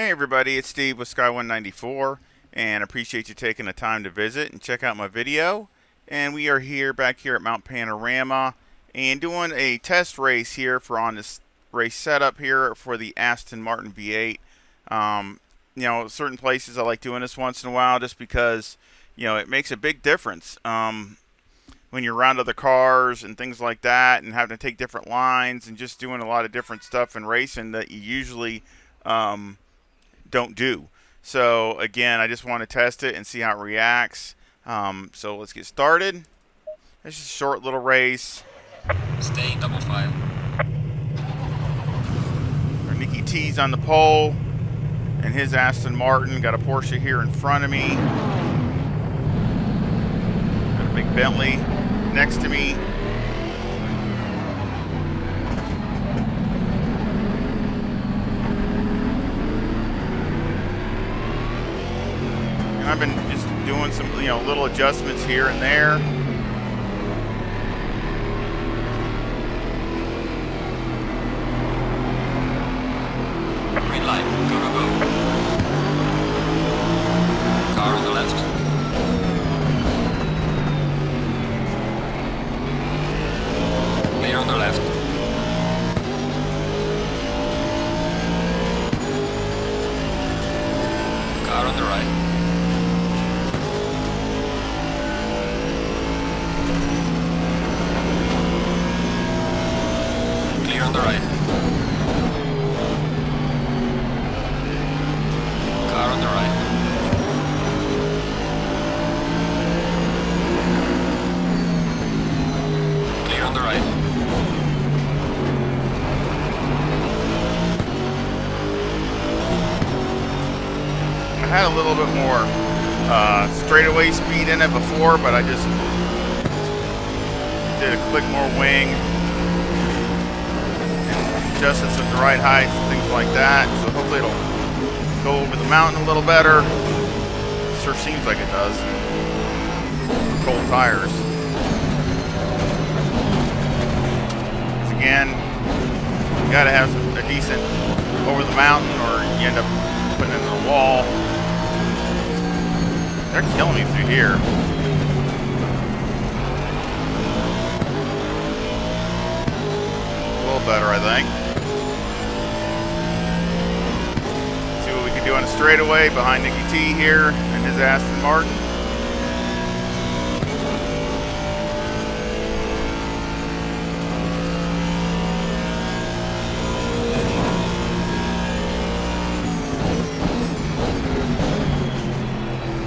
Hey everybody, it's Steve with Sky194, and appreciate you taking the time to visit and check out my video. And we are here back here at Mount Panorama and doing a test race here for on this race setup here for the Aston Martin V8. Certain places I like doing this once in a while just because it makes a big difference when you're around other cars and things like that, and having to take different lines and just doing a lot of different stuff in racing that you usually don't do. So again, I just want to test it and see how it reacts. So let's get started. It's just a short little race. Stay double file. Our Nicky T's on the pole, and his Aston Martin got a Porsche here in front of me. Got a big Bentley next to me. I've been just doing some, little adjustments here and there. Green light. Go, go, go. Car on the left. Clear on the left. Car on the right. On the right. Car on the right. Clear on the right. I had a little bit more straightaway speed in it before, but I just did a click more wing. Adjust it to the right heights and things like that, so hopefully it'll go over the mountain a little better. Sure seems like it does. Cold tires. Again, you gotta have a decent over the mountain or you end up putting it in the wall. They're killing me through here. A little better, I think. Doing a straightaway behind Nicky T here and his Aston Martin.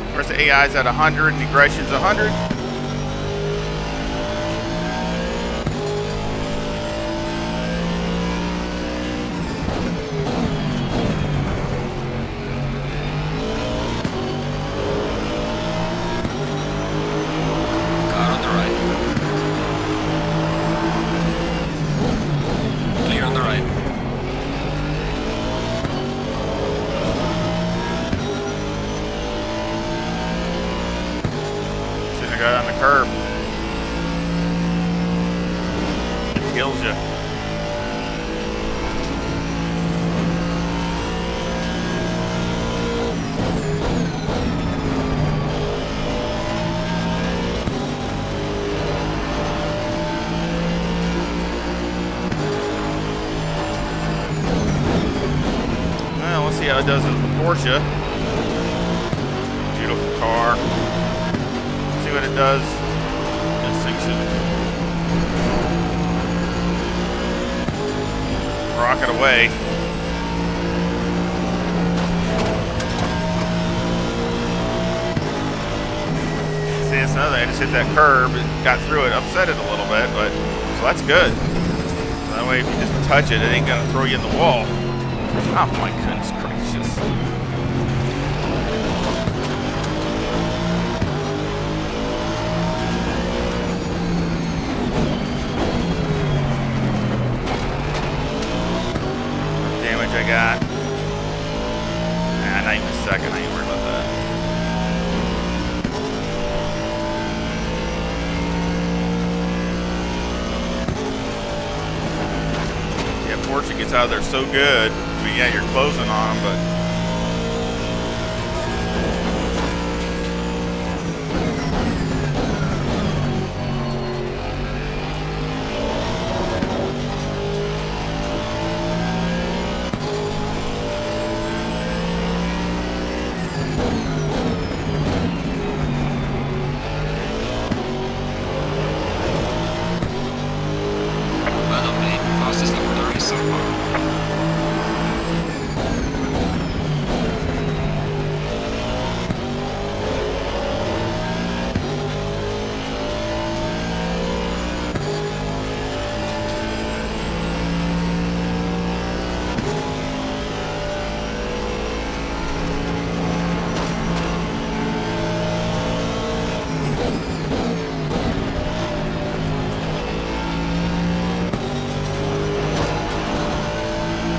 Of course, the AI's at 100 and the aggression's 100. On the curb. It kills you. Well, let's see how it does with the Porsche. Beautiful car. What it does. This thing should rocket away. See, it's another thing. I just hit that curb and got through it, upset it a little bit, but so that's good. So that way, if you just touch it, it ain't gonna throw you in the wall. Oh my goodness gracious. I got. Nah, not even a second. I ain't worried about that. Yeah, Porsche gets out of there so good. I mean, yeah, you're closing on them, but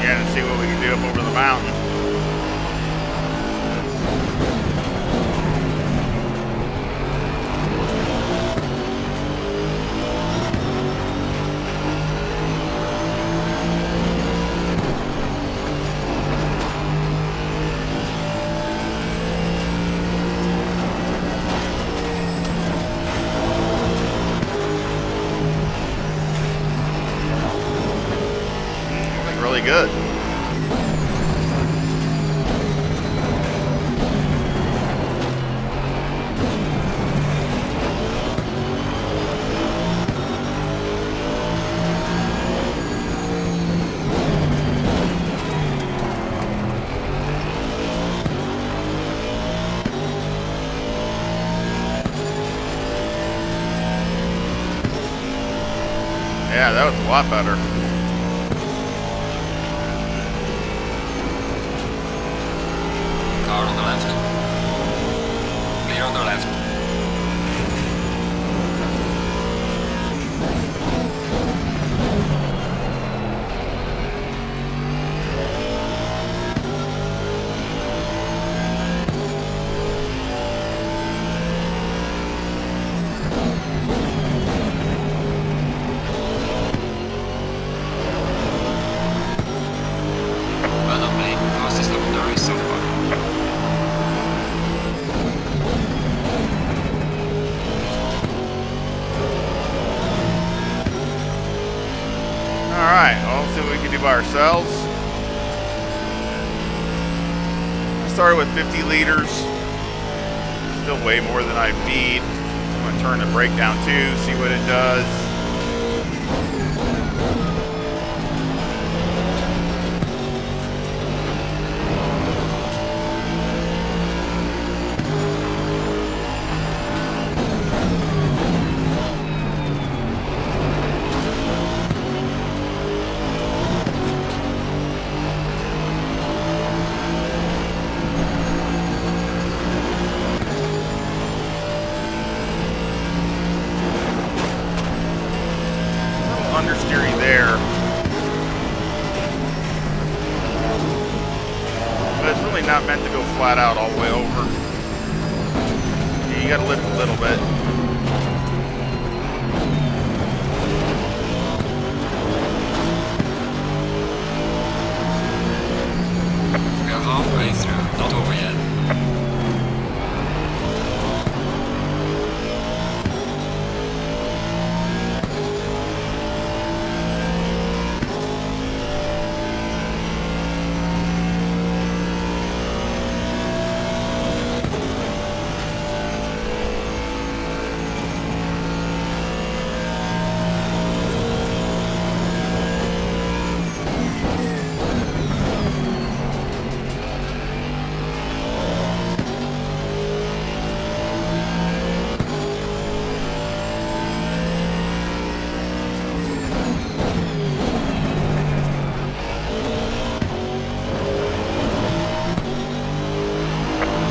Yeah, and see what we can do up over the mountain. Really good. Yeah, that was a lot better. Car on the left. Clear on the left. Well done, mate. Fastest lap of the race so far. Alright, well, let's see what we can do by ourselves. I started with 50 liters. Still way more than I need. I'm going to turn the brake down too, see what it does. Understeering there. But it's really not meant to go flat out all the way over. Yeah, you gotta lift a little bit. We are halfway through, not over yet.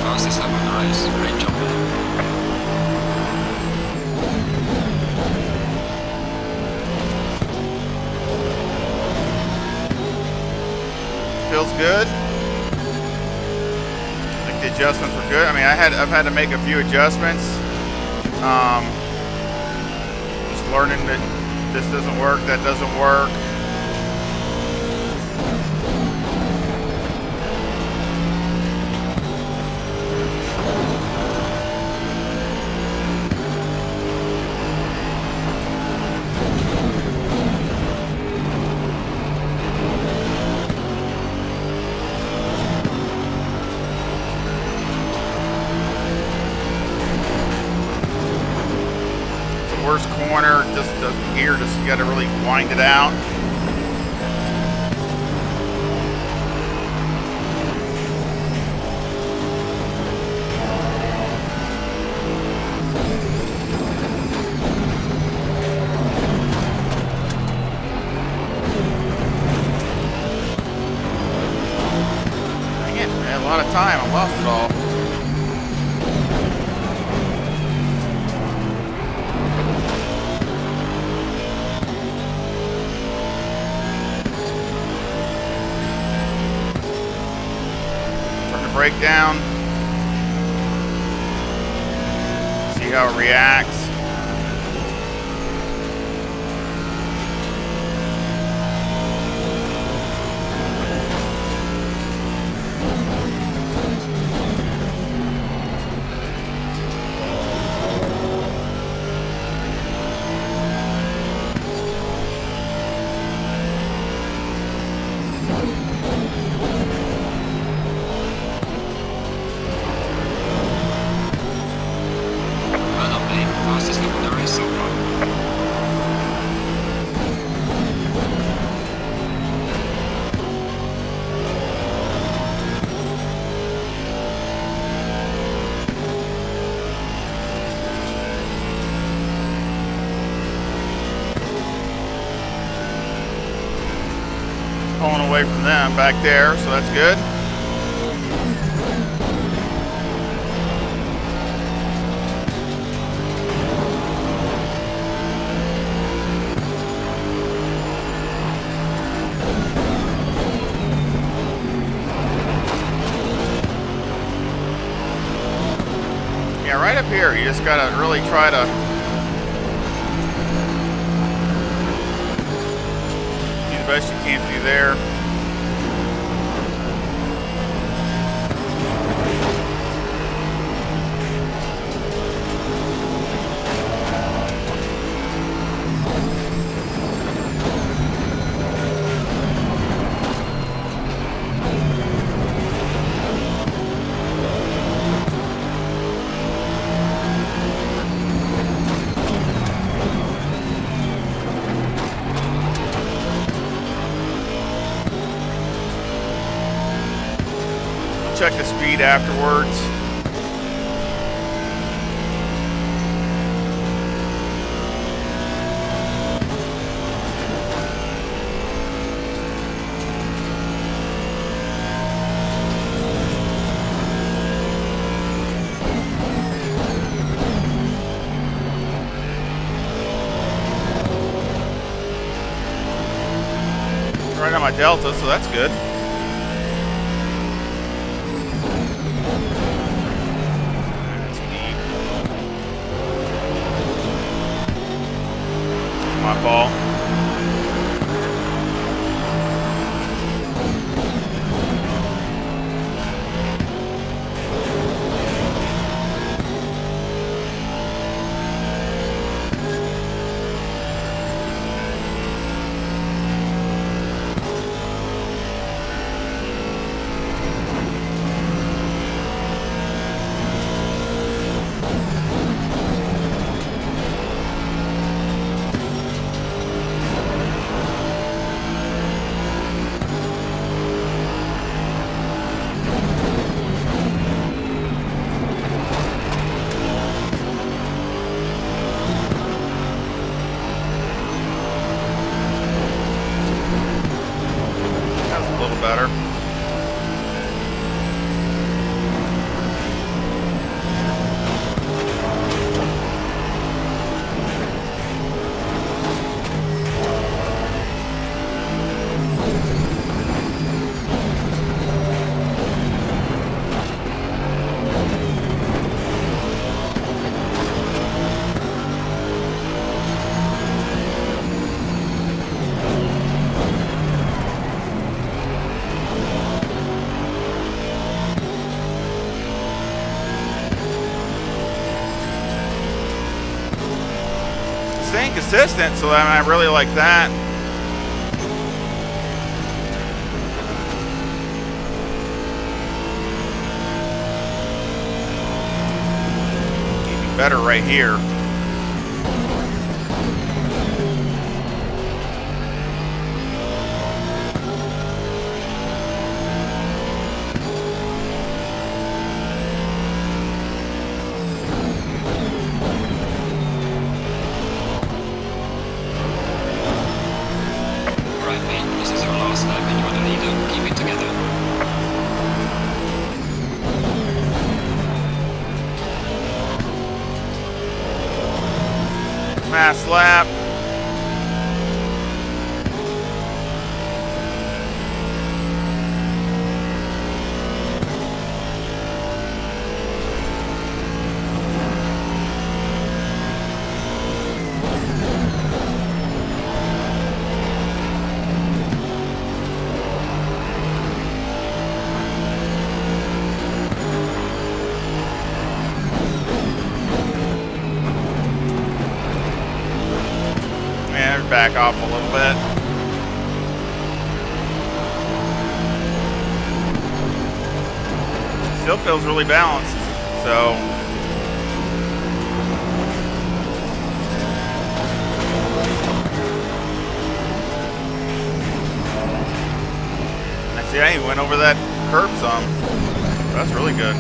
Fastest lap of the race. Great job, man. Feels good. I think the adjustments were good. I mean, I've had to make a few adjustments. Just learning that this doesn't work, that doesn't work. Worst corner, just the gear, just you got to really wind it out. Dang it, I had a lot of time, I lost it all. brake down. See how it reacts. Fastest lap of the race so far. Pulling away from them back there, so that's good. Yeah, right up here, you just gotta really try to do the best you can through there. Check the speed afterwards. Right on my delta, so that's good. My fault. Better. Staying consistent, so I really like that. Even better right here. back off a little bit. Still feels really balanced, so. I see, he went over that curb some. That's really good.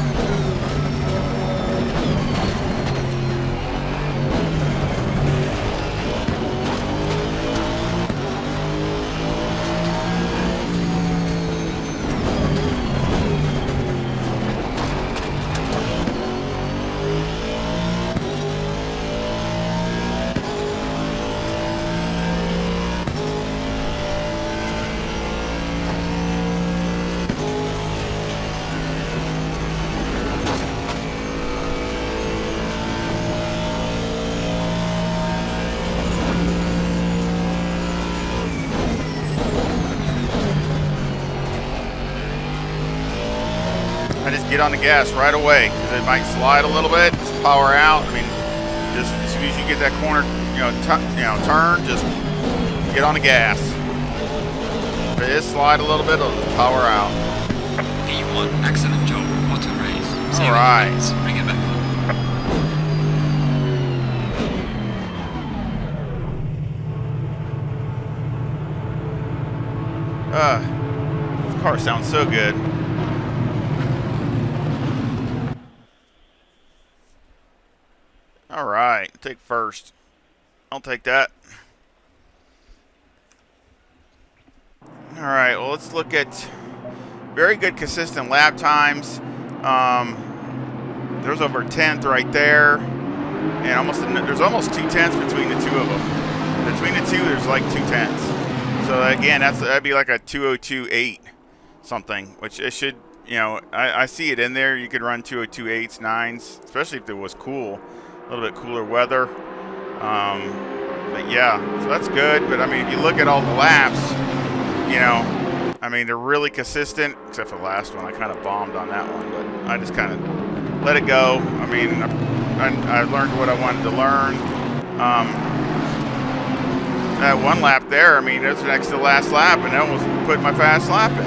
I just get on the gas right away because it might slide a little bit. Just power out. I mean, just as soon as you get that corner, turn, just get on the gas. If it is slide a little bit, it'll just power out. P1, excellent job. What a race. All right. Bring it back. This car sounds so good. All right, take first. I'll take that. All right, well, let's look at very good consistent lap times. There's over a 10th right there, and there's almost 2 tenths between the two of them. Between the two, there's like 2 tenths. So again, that'd be like a 202.8 something, which it should. I see it in there. You could run 202.8s, 9s, especially if it was cool. A little bit cooler weather, but yeah, so that's good. But I mean, if you look at all the laps, I mean, they're really consistent, except for the last one. I kind of bombed on that one, but I just kind of let it go. I mean, I learned what I wanted to learn. That one lap there, I mean, it was next to the last lap, and I almost put my fast lap in.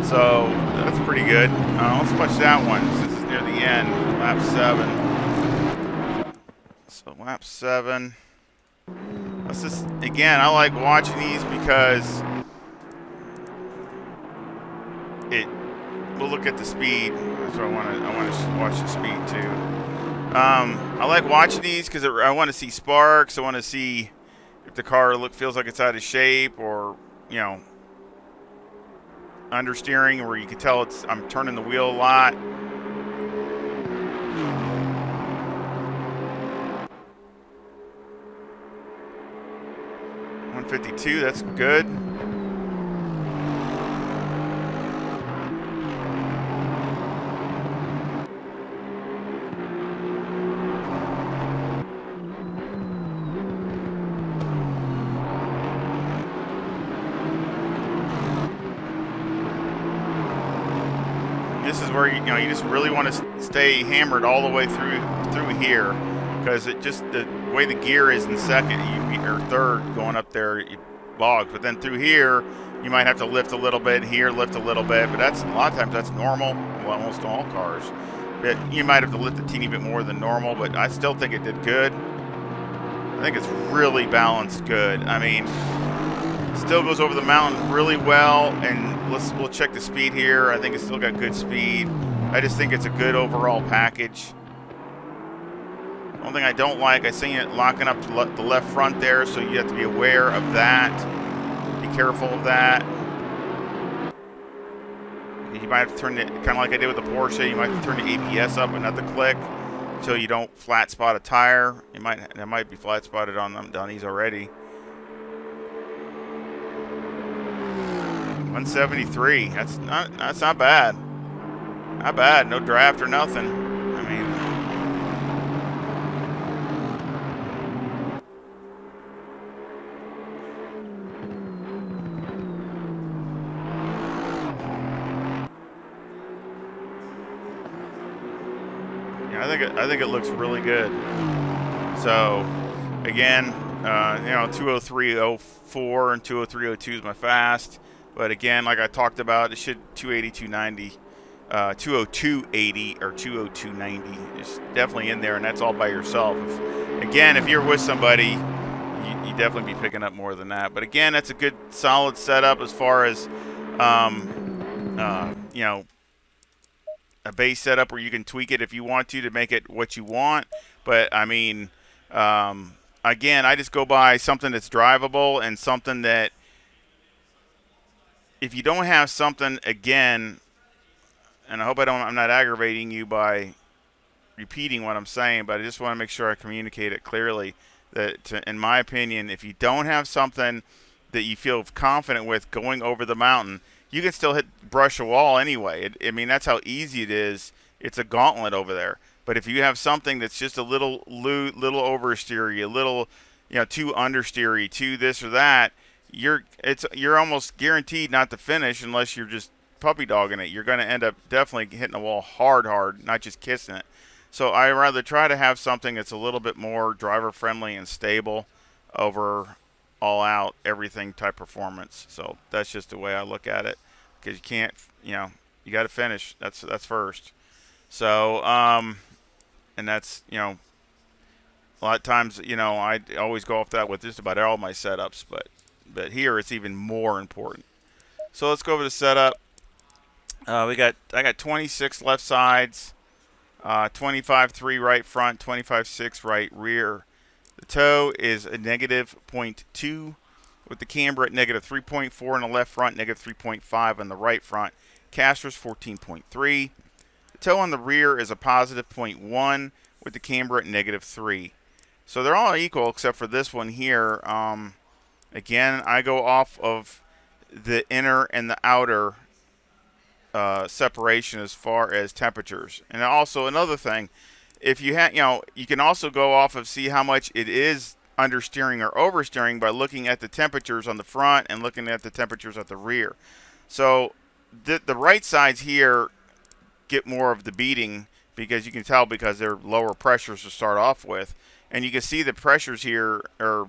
So that's pretty good. Let's watch that one since it's near the end, lap 7. So lap 7. Let's just, again, I like watching these because we'll look at the speed. That's what I want to watch the speed too. I like watching these because I want to see sparks. I want to see if the car feels like it's out of shape, or understeering, where you can tell I'm turning the wheel a lot. .152, that's good. This is where you just really want to stay hammered all the way through here, because the way the gear is in second or third going up there, it bogs. But then through here, you might have to lift a little bit here, lift a little bit. But that's a lot of times that's normal. Well, almost all cars. But you might have to lift a teeny bit more than normal. But I still think it did good. I think it's really balanced good. I mean, still goes over the mountain really well. And we'll check the speed here. I think it's still got good speed. I just think it's a good overall package. One thing I don't like, I seen it locking up to the left front there, so you have to be aware of that. Be careful of that. You might have to turn it, kind of like I did with the Porsche, you might have to turn the ABS up and not the click, so you don't flat spot a tire. That might be flat spotted on these already. 173. That's not bad. Not bad. No draft or nothing. I mean, I think it looks really good. So, again, 203.04 and 203.02 is my fast. But again, like I talked about, it should 280, 290, 202.80 or 202.90 is definitely in there, and that's all by yourself. Again, if you're with somebody, you definitely be picking up more than that. But again, that's a good solid setup as far as you know, a base setup where you can tweak it if you want to make it what you want. But I mean, again, I just go by something that's drivable and something that if you don't have something, again, and I hope I'm not aggravating you by repeating what I'm saying, but I just want to make sure I communicate it clearly that, in my opinion, if you don't have something that you feel confident with going over the mountain, you can still brush a wall anyway. I mean, that's how easy it is. It's a gauntlet over there. But if you have something that's just a little oversteery, a little, too understeery, too this or that, you're almost guaranteed not to finish unless you're just puppy dogging it. You're going to end up definitely hitting the wall hard, not just kissing it. So I rather try to have something that's a little bit more driver friendly and stable over all out everything type performance. So that's just the way I look at it, because you can't, you got to finish. That's first. So and that's, a lot of times, I always go off that with just about all my setups, but here it's even more important. So let's go over the setup. I got 26 left sides, 25.3 right front, 25.6 right rear. The toe is a negative 0.2 with the camber at negative 3.4 on the left front, negative 3.5 on the right front. Caster's 14.3. The toe on the rear is a positive 0.1 with the camber at negative 3. So they're all equal except for this one here. Again, I go off of the inner and the outer separation as far as temperatures. And also another thing, if you you can also go off of see how much it is understeering or oversteering by looking at the temperatures on the front and looking at the temperatures at the rear. So the right sides here get more of the beating because you can tell because they're lower pressures to start off with, and you can see the pressures here are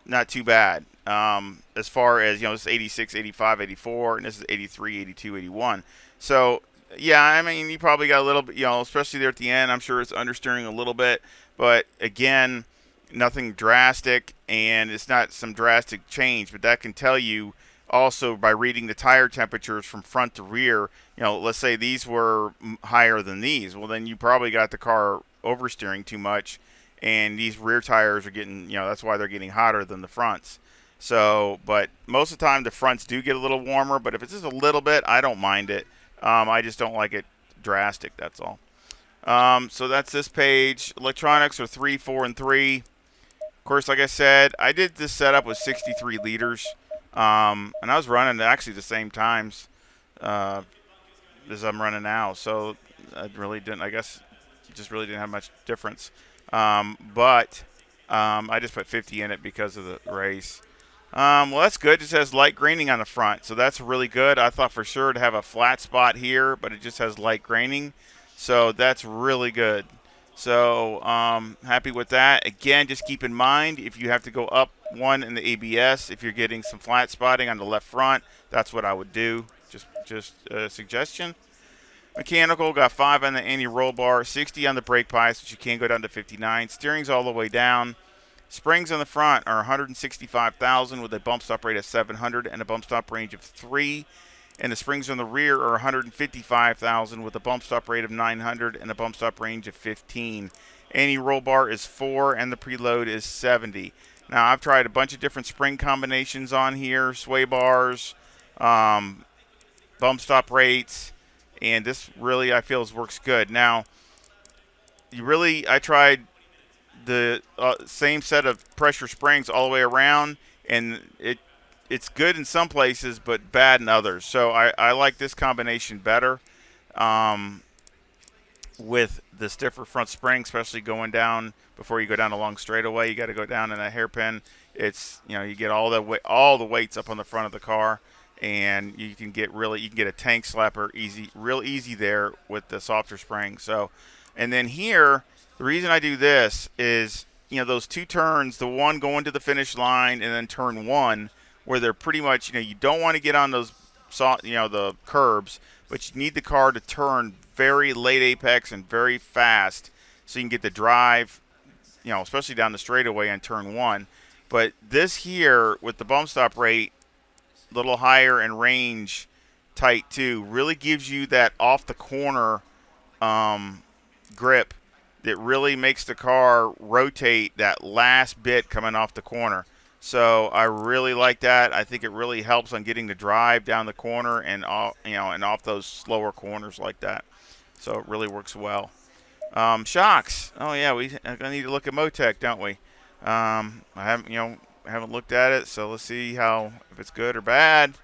not too bad. As far as, this is 86, 85, 84, and this is 83, 82, 81. So, yeah, I mean, you probably got a little bit, especially there at the end, I'm sure it's understeering a little bit. But, again, nothing drastic, and it's not some drastic change. But that can tell you also by reading the tire temperatures from front to rear. Let's say these were higher than these. Well, then you probably got the car oversteering too much, and these rear tires are getting, that's why they're getting hotter than the fronts. So, but most of the time the fronts do get a little warmer, but if it's just a little bit, I don't mind it. I just don't like it drastic, that's all. So that's this page. Electronics are 3, 4, and 3. Of course, like I said, I did this setup with 63 liters, and I was running actually the same times as I'm running now, so I really didn't, I guess, just really didn't have much difference. But I just put 50 in it because of the race. Well, that's good. It just has light graining on the front, so that's really good. I thought for sure to have a flat spot here, but it just has light graining, so that's really good. So happy with that. Again, just keep in mind if you have to go up one in the ABS, if you're getting some flat spotting on the left front, that's what I would do. Just a suggestion. Mechanical, got 5 on the anti-roll bar, 60 on the brake pipes, which you can go down to 59. Steering's all the way down. Springs on the front are 165,000 with a bump stop rate of 700 and a bump stop range of 3. And the springs on the rear are 155,000 with a bump stop rate of 900 and a bump stop range of 15. Anti-roll bar is 4 and the preload is 70. Now, I've tried a bunch of different spring combinations on here, sway bars, bump stop rates, and this really, I feel, works good. Now, I tried the same set of pressure springs all the way around, and it's good in some places, but bad in others. So I like this combination better with the stiffer front spring, especially going down before you go down a long straightaway. You got to go down in a hairpin. It's, you get all the weights up on the front of the car, and you can get a tank slapper real easy there with the softer spring. So, and then here, the reason I do this is those two turns, the one going to the finish line and then turn one, where they're pretty much, you don't want to get on those, the curbs, but you need the car to turn very late apex and very fast so you can get the drive, especially down the straightaway on turn one. But this here, with the bump stop rate a little higher and range tight too, really gives you that off the corner grip that really makes the car rotate that last bit coming off the corner. So I really like that. I think it really helps on getting the drive down the corner and off those slower corners like that. So it really works well. Shocks. Oh yeah, we need to look at Motec, don't we? I haven't looked at it, so let's see if it's good or bad.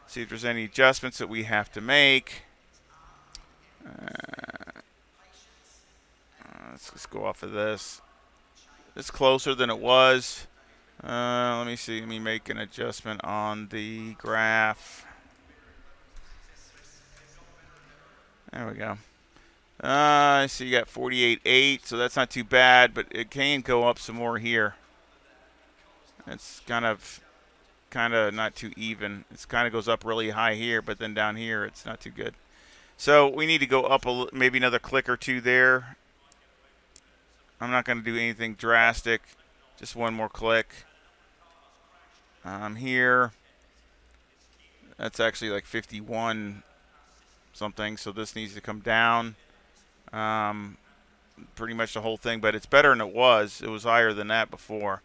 See if there's any adjustments that we have to make. Let's go off of this. It's closer than it was. Let me see. Let me make an adjustment on the graph. There we go. So you got 48.8, so that's not too bad, but it can go up some more here. It's kind of not too even. It kind of goes up really high here, but then down here it's not too good. So we need to go up maybe another click or two there. I'm not going to do anything drastic. Just one more click. Here, that's actually like 51 something, so this needs to come down. Pretty much the whole thing, but it's better than it was. It was higher than that before.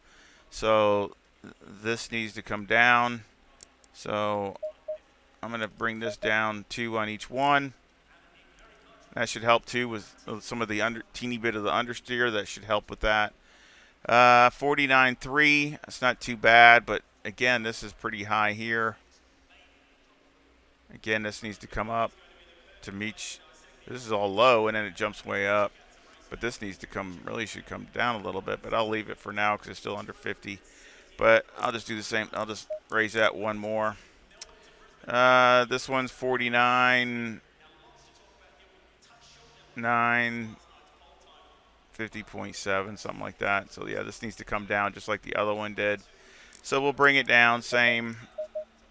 So this needs to come down. So I'm going to bring this down 2 on each one. That should help too with some of the teeny bit of the understeer. That should help with that. 49.3. That's not too bad, but again, this is pretty high here. Again, this needs to come up to meet. This is all low, and then it jumps way up. But this needs to should come down a little bit, but I'll leave it for now because it's still under 50. But I'll just do the same. I'll just raise that one more. This one's 49.9, 50.7, something like that. So yeah, this needs to come down just like the other one did. So we'll bring it down, same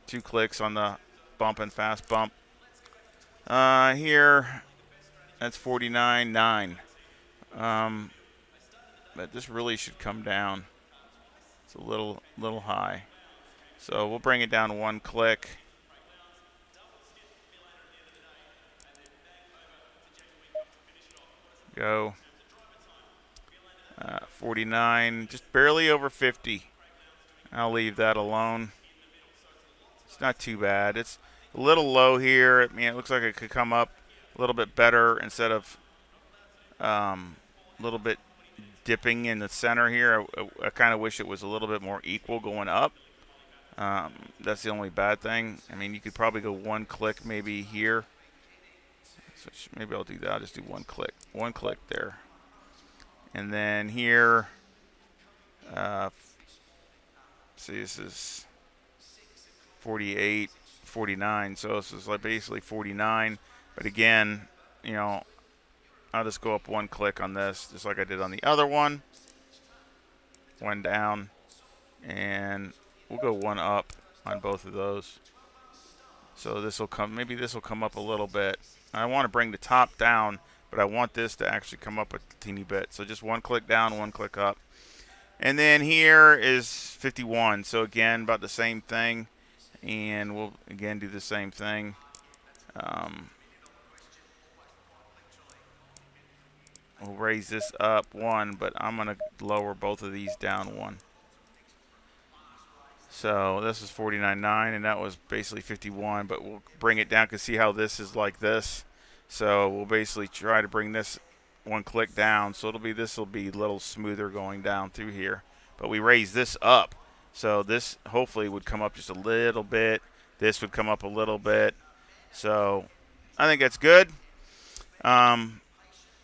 2 clicks on the bump and fast bump. Here, that's 49.9. But this really should come down. It's a little high. So we'll bring it down 1 click. Go. 49, just barely over 50. I'll leave that alone. It's not too bad. It's a little low here. I mean, it looks like it could come up a little bit better instead of a little bit dipping in the center here. I kind of wish it was a little bit more equal going up. That's the only bad thing. I mean, you could probably go 1 click maybe here. So maybe I'll do that. I'll just do 1 click. 1 click there. And then here, see, this is 48, 49. So this is like basically 49. But again, I'll just go up 1 click on this, just like I did on the other one. 1 down, and we'll go 1 up on both of those. So maybe this will come up a little bit. I want to bring the top down, but I want this to actually come up a teeny bit. So just 1 click down, 1 click up. And then here is 51. So again, about the same thing. And we'll again do the same thing. We'll raise this up 1, but I'm going to lower both of these down 1. So this is 49.9, and that was basically 51, but we'll bring it down because see how this is like this. So we'll basically try to bring this 1 click down. So this will be a little smoother going down through here. But we raise this up. So this hopefully would come up just a little bit. This would come up a little bit. So I think that's good.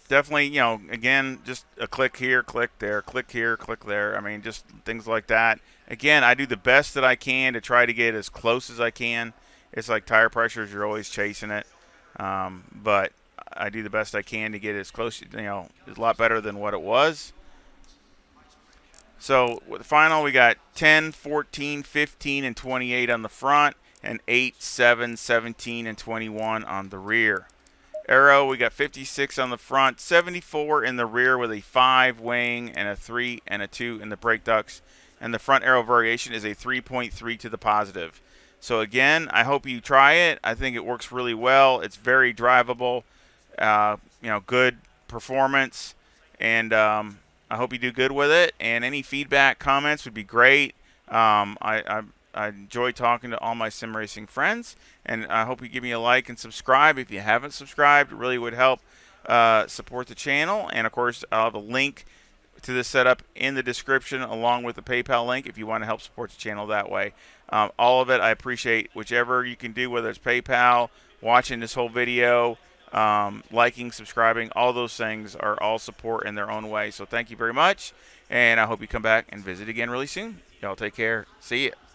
Definitely, again, just a click here, click there, click here, click there. I mean, just things like that. Again, I do the best that I can to try to get as close as I can. It's like tire pressures, you're always chasing it. But I do the best I can to get as close, it's a lot better than what it was. So with the final, we got 10, 14, 15, and 28 on the front, and 8, 7, 17, and 21 on the rear. Aero, we got 56 on the front, 74 in the rear with a 5 wing and a 3 and a 2 in the brake ducts. And the front aero variation is a 3.3 to the positive. So again, I hope you try it. I think it works really well. It's very drivable, good performance, and I hope you do good with it. And any feedback, comments would be great. I enjoy talking to all my sim racing friends, and I hope you give me a like and subscribe if you haven't subscribed. It really would help support the channel. And of course, I'll have a link to this setup in the description, along with the PayPal link if you want to help support the channel that way. All of it, I appreciate whichever you can do, whether it's PayPal, watching this whole video, liking, subscribing. All those things are all support in their own way. So thank you very much, and I hope you come back and visit again really soon. Y'all take care. See ya.